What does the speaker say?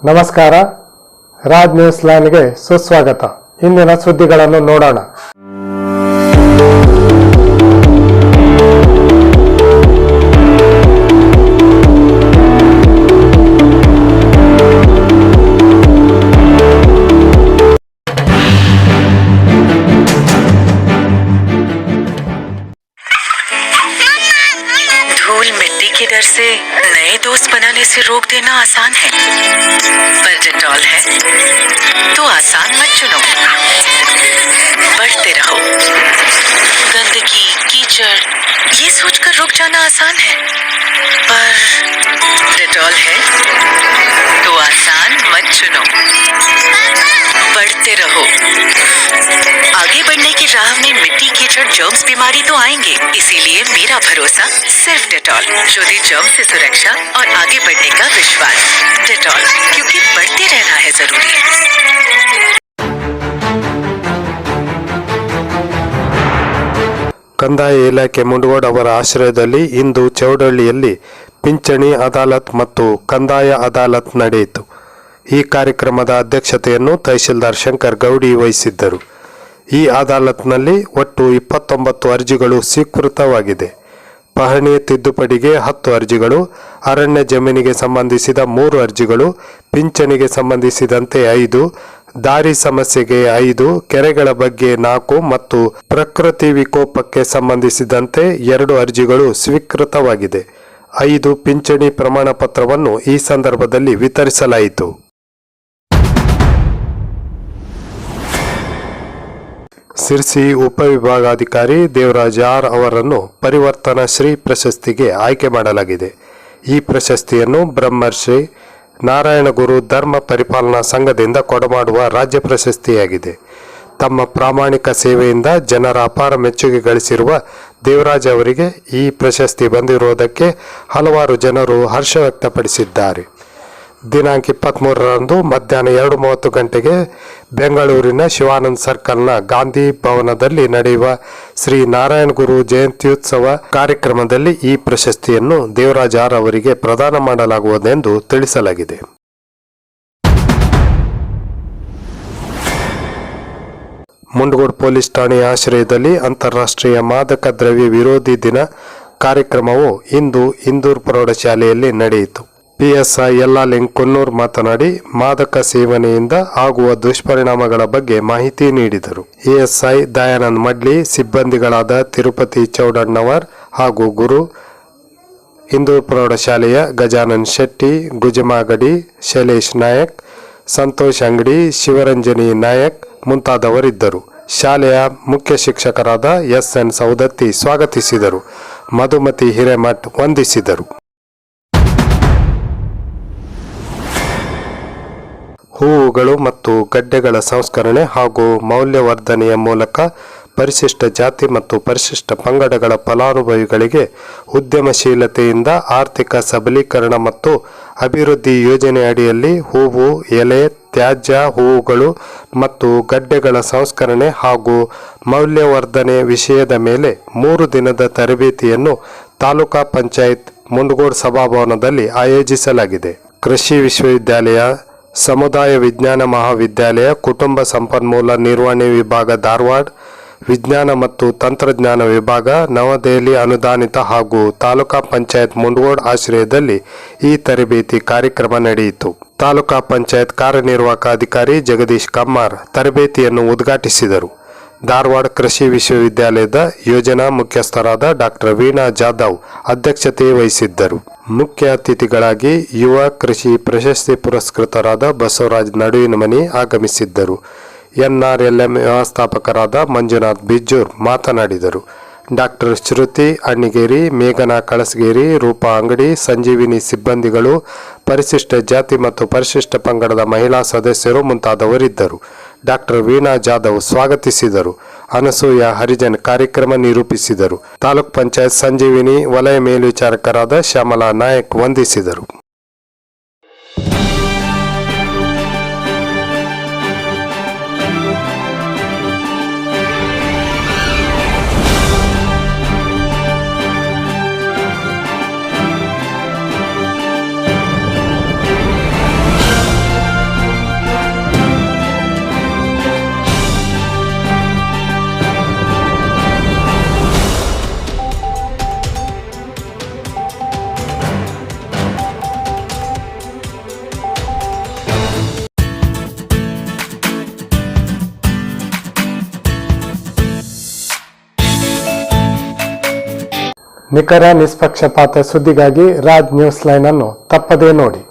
ನಮಸ್ಕಾರ, ರಾಜ್ ನ್ಯೂಸ್ ಲೈನ್ಗೆ ಸುಸ್ವಾಗತ. ಇಂದಿನ ಸುದ್ದಿಗಳನ್ನು ನೋಡೋಣ. धूल मिट्टी के डर से नए दोस्त बनाने से रोक देना आसान है, पर डेटॉल है तो आसान मत चुनो। बढ़ते रहो। गंदगी, कीचड़, ये सोचकर रुक जाना आसान है, पर डेटॉल है तो आसान मत चुनो। बढ़ते रहो। आगे बढ़ने की राह में मिट्टी, कीचड़, जर्म्स, बीमारी तो आएंगे, इसीलिए मेरा भरोसा सिर्फ डेटॉल। ज्योति जर्म से सुरक्षा और आगे बढ़ने का विश्वास। डेटॉल, क्योंकि बढ़ते रहना है जरूरी। ಕಂದಾಯ ಇಲಾಖೆ ಮುಂಡಗೋಡ್ ಅವರ ಆಶ್ರಯದಲ್ಲಿ ಇಂದು ಚೌಡಹಳ್ಳಿಯಲ್ಲಿ ಪಿಂಚಣಿ ಅದಾಲತ್ ಮತ್ತು ಕಂದಾಯ ಅದಾಲತ್ ನಡೆಯಿತು. ಈ ಕಾರ್ಯಕ್ರಮದ ಅಧ್ಯಕ್ಷತೆಯನ್ನು ತಹಶೀಲ್ದಾರ್ ಶಂಕರ್ ಗೌಡಿ ವಹಿಸಿದ್ದರು. ಈ ಅದಾಲತ್ನಲ್ಲಿ ಒಟ್ಟು 29 ಅರ್ಜಿಗಳು ಸ್ವೀಕೃತವಾಗಿದೆ. ಪಹಣಿ ತಿದ್ದುಪಡಿಗೆ 10 ಅರ್ಜಿಗಳು, ಅರಣ್ಯ ಜಮೀನಿಗೆ ಸಂಬಂಧಿಸಿದ 3 ಅರ್ಜಿಗಳು, ಪಿಂಚಣಿಗೆ ಸಂಬಂಧಿಸಿದಂತೆ 5, ದಾರಿ ಸಮಸ್ಯೆಗೆ 5, ಕೆರೆಗಳ ಬಗ್ಗೆ 4 ಮತ್ತು ಪ್ರಕೃತಿ ವಿಕೋಪಕ್ಕೆ ಸಂಬಂಧಿಸಿದಂತೆ 2 ಅರ್ಜಿಗಳು ಸ್ವೀಕೃತವಾಗಿದೆ. 5 ಪಿಂಚಣಿ ಪ್ರಮಾಣ ಪತ್ರವನ್ನು ಈ ಸಂದರ್ಭದಲ್ಲಿ ವಿತರಿಸಲಾಯಿತು. ಸಿರ್ಸಿ ಉಪವಿಭಾಗಾಧಿಕಾರಿ ದೇವರಾಜ್ ಆರ್ ಅವರನ್ನು ಪರಿವರ್ತನಾ ಶ್ರೀ ಪ್ರಶಸ್ತಿಗೆ ಆಯ್ಕೆ ಮಾಡಲಾಗಿದೆ. ಈ ಪ್ರಶಸ್ತಿಯನ್ನು ಬ್ರಹ್ಮರ್ಷಿ ನಾರಾಯಣಗುರು ಧರ್ಮ ಪರಿಪಾಲನಾ ಸಂಘದಿಂದ ಕೊಡಮಾಡುವ ರಾಜ್ಯ ಪ್ರಶಸ್ತಿಯಾಗಿದೆ. ತಮ್ಮ ಪ್ರಾಮಾಣಿಕ ಸೇವೆಯಿಂದ ಜನರ ಅಪಾರ ಮೆಚ್ಚುಗೆ ಗಳಿಸಿರುವ ದೇವರಾಜ್ ಅವರಿಗೆ ಈ ಪ್ರಶಸ್ತಿ ಬಂದಿರುವುದಕ್ಕೆ ಹಲವಾರು ಜನರು ಹರ್ಷ ವ್ಯಕ್ತಪಡಿಸಿದ್ದಾರೆ. ದಿನಾಂಕ 23ರಂದು ಮಧ್ಯಾಹ್ನ 2:30 ಗಂಟೆಗೆ ಬೆಂಗಳೂರಿನ ಶಿವಾನಂದ ಸರ್ಕಲ್ನ ಗಾಂಧಿ ಭವನದಲ್ಲಿ ನಡೆಯುವ ಶ್ರೀ ನಾರಾಯಣ ಗುರು ಜಯಂತ್ಯುತ್ಸವ ಕಾರ್ಯಕ್ರಮದಲ್ಲಿ ಈ ಪ್ರಶಸ್ತಿಯನ್ನು ದೇವರಾಜ್ ಆರ್ ಅವರಿಗೆ ಪ್ರದಾನ ಮಾಡಲಾಗುವುದೆಂದು ತಿಳಿಸಲಾಗಿದೆ. ಮುಂಡಗೋಡ್ ಪೊಲೀಸ್ ಠಾಣೆಯ ಆಶ್ರಯದಲ್ಲಿ ಅಂತಾರಾಷ್ಟ್ರೀಯ ಮಾದಕ ದ್ರವ್ಯ ವಿರೋಧಿ ದಿನ ಕಾರ್ಯಕ್ರಮವು ಇಂದು ಇಂದೂರ್ ಪ್ರೌಢಶಾಲೆಯಲ್ಲಿ ನಡೆಯಿತು. PSI ಯಲ್ಲಾಲಿಂಗ್ ಕೊನ್ನೂರ್ ಮಾತನಾಡಿ ಮಾದಕ ಸೇವನೆಯಿಂದ ಆಗುವ ದುಷ್ಪರಿಣಾಮಗಳ ಬಗ್ಗೆ ಮಾಹಿತಿ ನೀಡಿದರು. ASI ದಯಾನಂದ್ ಮಡ್ಲಿ, ಸಿಬ್ಬಂದಿಗಳಾದ ತಿರುಪತಿ ಚೌಡಣ್ಣವರ್ ಹಾಗೂ ಗುರು, ಇಂದೂರ್ ಪ್ರೌಢಶಾಲೆಯ ಗಜಾನನ್ ಶೆಟ್ಟಿ, ಗುಜಮಾಗಡಿ, ಶೈಲೇಶ್ ನಾಯಕ್, ಸಂತೋಷ್ ಅಂಗಡಿ, ಶಿವರಂಜನಿ ನಾಯಕ್ ಮುಂತಾದವರಿದ್ದರು. ಶಾಲೆಯ ಮುಖ್ಯ ಶಿಕ್ಷಕರಾದ SN ಸೌದತ್ತಿ ಸ್ವಾಗತಿಸಿದರು. ಮಧುಮತಿ ಹಿರೇಮಠ್ ವಂದಿಸಿದರು. ಹೂವುಗಳು ಮತ್ತು ಗಡ್ಡೆಗಳ ಸಂಸ್ಕರಣೆ ಹಾಗೂ ಮೌಲ್ಯವರ್ಧನೆಯ ಮೂಲಕ ಪರಿಶಿಷ್ಟ ಜಾತಿ ಮತ್ತು ಪರಿಶಿಷ್ಟ ಪಂಗಡಗಳ ಫಲಾನುಭವಿಗಳಿಗೆ ಉದ್ಯಮಶೀಲತೆಯಿಂದ ಆರ್ಥಿಕ ಸಬಲೀಕರಣ ಮತ್ತು ಅಭಿವೃದ್ಧಿ ಯೋಜನೆ ಅಡಿಯಲ್ಲಿ ಹೂವು, ಎಲೆ, ತ್ಯಾಜ್ಯ ಹೂವುಗಳು ಮತ್ತು ಗಡ್ಡೆಗಳ ಸಂಸ್ಕರಣೆ ಹಾಗೂ ಮೌಲ್ಯವರ್ಧನೆ ವಿಷಯದ ಮೇಲೆ 3 ದಿನದ ತರಬೇತಿಯನ್ನು ತಾಲೂಕಾ ಪಂಚಾಯತ್ ಮುಂಡಗೋಡ್ ಸಭಾಭವನದಲ್ಲಿ ಆಯೋಜಿಸಲಾಗಿದೆ. ಕೃಷಿ ವಿಶ್ವವಿದ್ಯಾಲಯ, ಸಮುದಾಯ ವಿಜ್ಞಾನ ಮಹಾವಿದ್ಯಾಲಯ, ಕುಟುಂಬ ಸಂಪನ್ಮೂಲ ನಿರ್ವಹಣೆ ವಿಭಾಗ ಧಾರವಾಡ, ವಿಜ್ಞಾನ ಮತ್ತು ತಂತ್ರಜ್ಞಾನ ವಿಭಾಗ ನವದೆಹಲಿ ಅನುದಾನಿತ ಹಾಗೂ ತಾಲೂಕಾ ಪಂಚಾಯತ್ ಮುಂಡಗೋಡ್ ಆಶ್ರಯದಲ್ಲಿ ಈ ತರಬೇತಿ ಕಾರ್ಯಕ್ರಮ ನಡೆಯಿತು. ತಾಲೂಕಾ ಪಂಚಾಯತ್ ಕಾರ್ಯನಿರ್ವಾಹಕ ಅಧಿಕಾರಿ ಜಗದೀಶ್ ಕಮ್ಮಾರ್ ತರಬೇತಿಯನ್ನು ಉದ್ಘಾಟಿಸಿದರು. ಧಾರವಾಡ ಕೃಷಿ ವಿಶ್ವವಿದ್ಯಾಲಯದ ಯೋಜನಾ ಮುಖ್ಯಸ್ಥರಾದ ಡಾಕ್ಟರ್ ವೀಣಾ ಜಾಧವ್ ಅಧ್ಯಕ್ಷತೆ ವಹಿಸಿದ್ದರು. ಮುಖ್ಯ ಅತಿಥಿಗಳಾಗಿ ಯುವ ಕೃಷಿ ಪ್ರಶಸ್ತಿ ಪುರಸ್ಕೃತರಾದ ಬಸವರಾಜ್ ನಡುವಿನಮನಿ ಆಗಮಿಸಿದ್ದರು. NRLM ವ್ಯವಸ್ಥಾಪಕರಾದ ಮಂಜುನಾಥ್ ಬಿಜ್ಜೂರ್ ಮಾತನಾಡಿದರು. ಡಾಕ್ಟರ್ ಶ್ರುತಿ ಅಣ್ಣಿಗೇರಿ, ಮೇಘನಾ ಕಳಸಗೇರಿ, ರೂಪಾ ಅಂಗಡಿ, ಸಂಜೀವಿನಿ ಸಿಬ್ಬಂದಿಗಳು, ಪರಿಶಿಷ್ಟ ಜಾತಿ ಮತ್ತು ಪರಿಶಿಷ್ಟ ಪಂಗಡದ ಮಹಿಳಾ ಸದಸ್ಯರು ಮುಂತಾದವರಿದ್ದರು. ಡಾಕ್ಟರ್ ವೀಣಾ ಜಾಧವ್ ಸ್ವಾಗತಿಸಿದರು. ಅನಸೂಯ ಹರಿಜನ್ ಕಾರ್ಯಕ್ರಮ ನಿರೂಪಿಸಿದರು. ತಾಲೂಕ್ ಪಂಚಾಯತ್ ಸಂಜೀವಿನಿ ವಲಯ ಮೇಲ್ವಿಚಾರಕರಾದ ಶ್ಯಾಮಲಾ ನಾಯಕ್ ವಂದಿಸಿದರು. ನಿಖರ ನಿಷ್ಪಕ್ಷಪಾತ ಸುದ್ದಿಗಾಗಿ ರಾಜ್ ನ್ಯೂಸ್ ಲೈನ್ ಅನ್ನು ತಪ್ಪದೇ ನೋಡಿ.